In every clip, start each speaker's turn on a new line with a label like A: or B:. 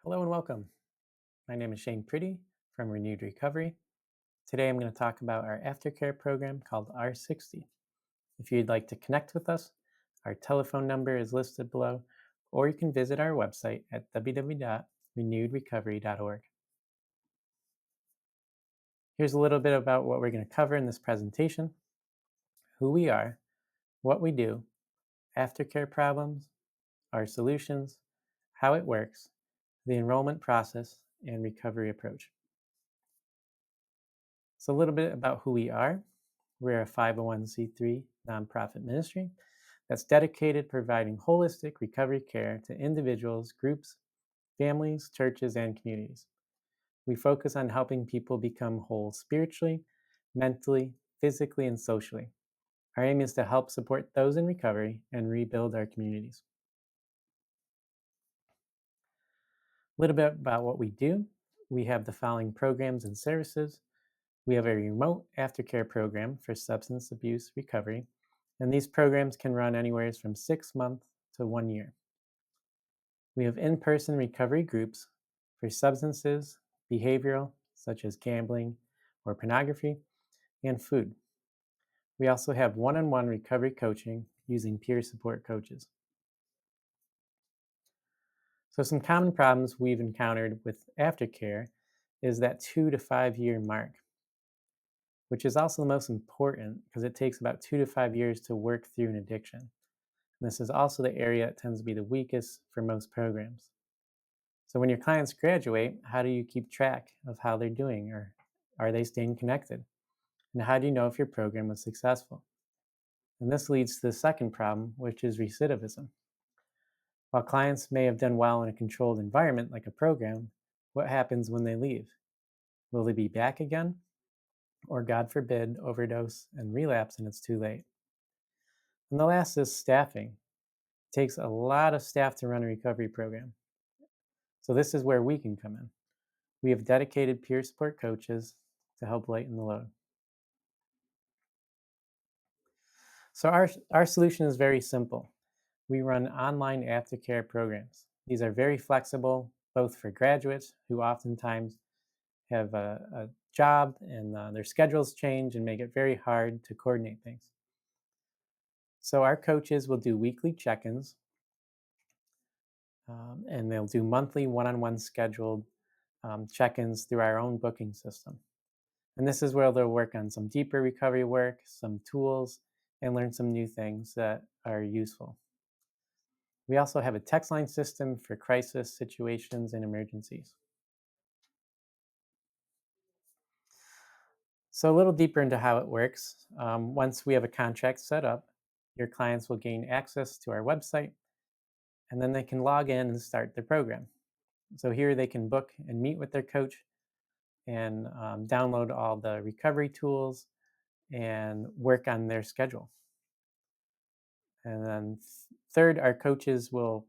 A: Hello and welcome. My name is Shane Pretty from Renewed Recovery. Today I'm going to talk about our aftercare program called R60. If you'd like to connect with us, our telephone number is listed below, or you can visit our website at www.renewedrecovery.org. Here's a little bit about what we're going to cover in this presentation: who we are, what we do, aftercare problems, our solutions, how it works, the enrollment process, and recovery approach. So, a little bit about who we are. We're a 501c3 nonprofit ministry that's dedicated providing holistic recovery care to individuals, groups, families, churches, and communities. We focus on helping people become whole spiritually, mentally, physically, and socially. Our aim is to help support those in recovery and rebuild our communities. A little bit about what we do. We have the following programs and services. We have a remote aftercare program for substance abuse recovery, and these programs can run anywhere from 6 months to 1 year. We have in person recovery groups for substances, behavioral, such as gambling or pornography, and food. We also have one on one recovery coaching using peer support coaches. So, some common problems we've encountered with aftercare is that 2 to 5 year mark, which is also the most important because it takes about 2 to 5 years to work through an addiction. And this is also the area that tends to be the weakest for most programs. So when your clients graduate, how do you keep track of how they're doing, or are they staying connected? And how do you know if your program was successful? And this leads to the second problem, which is recidivism. While clients may have done well in a controlled environment like a program, what happens when they leave? Will they be back again? Or, God forbid, overdose and relapse and it's too late? And the last is staffing. It takes a lot of staff to run a recovery program. So this is where we can come in. We have dedicated peer support coaches to help lighten the load. So our solution is very simple. We run online aftercare programs. These are very flexible, both for graduates who oftentimes have a job and their schedules change and make it very hard to coordinate things. So our coaches will do weekly check-ins, and they'll do monthly one-on-one scheduled check-ins through our own booking system. And this is where they'll work on some deeper recovery work, some tools, and learn some new things that are useful. We also have a text line system for crisis situations and emergencies. So, a little deeper into how it works. Once we have a contract set up, your clients will gain access to our website, and then they can log in and start their program. So, here they can book and meet with their coach and download all the recovery tools and work on their schedule. And then third, our coaches will,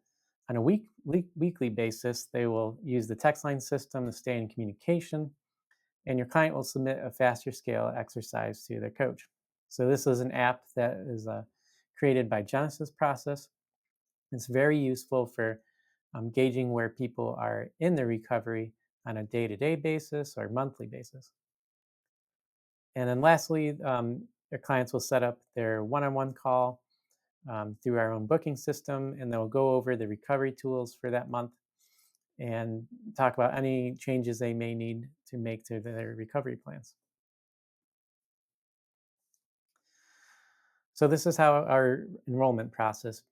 A: on a weekly basis, they will use the text line system to stay in communication, and your client will submit a faster scale exercise to their coach. So this is an app that is created by Genesis Process. It's very useful for gauging where people are in their recovery on a day-to-day basis or monthly basis. And then lastly, their clients will set up their one-on-one call through our own booking system, and they'll go over the recovery tools for that month and talk about any changes they may need to make to their recovery plans. So, this is how our enrollment process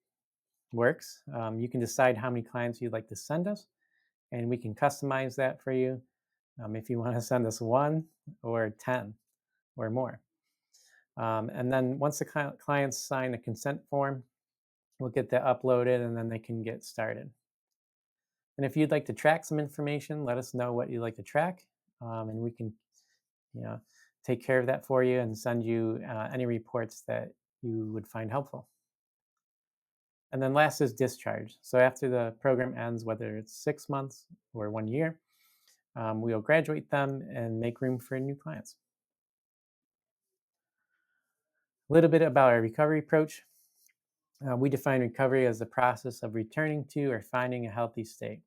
A: works. You can decide how many clients you'd like to send us, and we can customize that for you if you want to send us one or 10 or more. And then once the clients sign a consent form, we'll get that uploaded and then they can get started. And if you'd like to track some information, let us know what you'd like to track, and we can, you know, take care of that for you and send you any reports that you would find helpful. And then last is discharge. So after the program ends, whether it's 6 months or 1 year, we'll graduate them and make room for new clients. A little bit about our recovery approach. We define recovery as the process of returning to or finding a healthy state.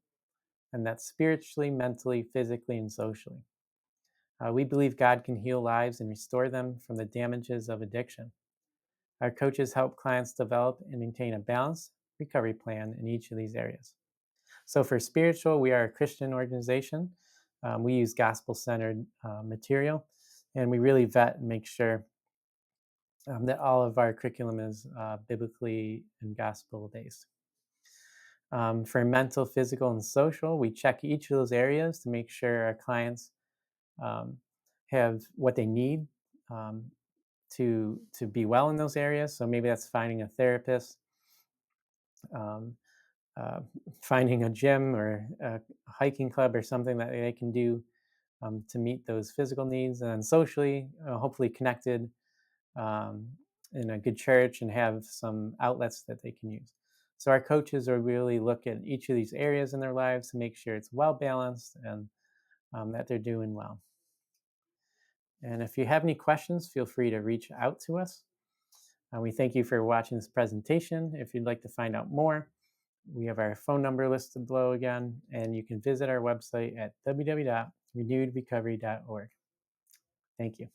A: and that's spiritually, mentally, physically, and socially. We believe God can heal lives and restore them from the damages of addiction. Our coaches help clients develop and maintain a balanced recovery plan in each of these areas. So, for spiritual, we are a Christian organization. We use gospel centered material, and we really vet and make sure that all of our curriculum is biblically and gospel based. For mental, physical, and social, we check each of those areas to make sure our clients um, have what they need um, to be well in those areas. So maybe that's finding a therapist, um, uh, finding a gym or a hiking club or something that they can do to meet those physical needs, and then socially, hopefully connected um, in a good church and have some outlets that they can use. So our coaches are really look at each of these areas in their lives to make sure it's well balanced and that they're doing well. And if you have any questions, feel free to reach out to us. We thank you for watching this presentation. If you'd like to find out more, we have our phone number listed below again, and you can visit our website at www.renewedrecovery.org. Thank you.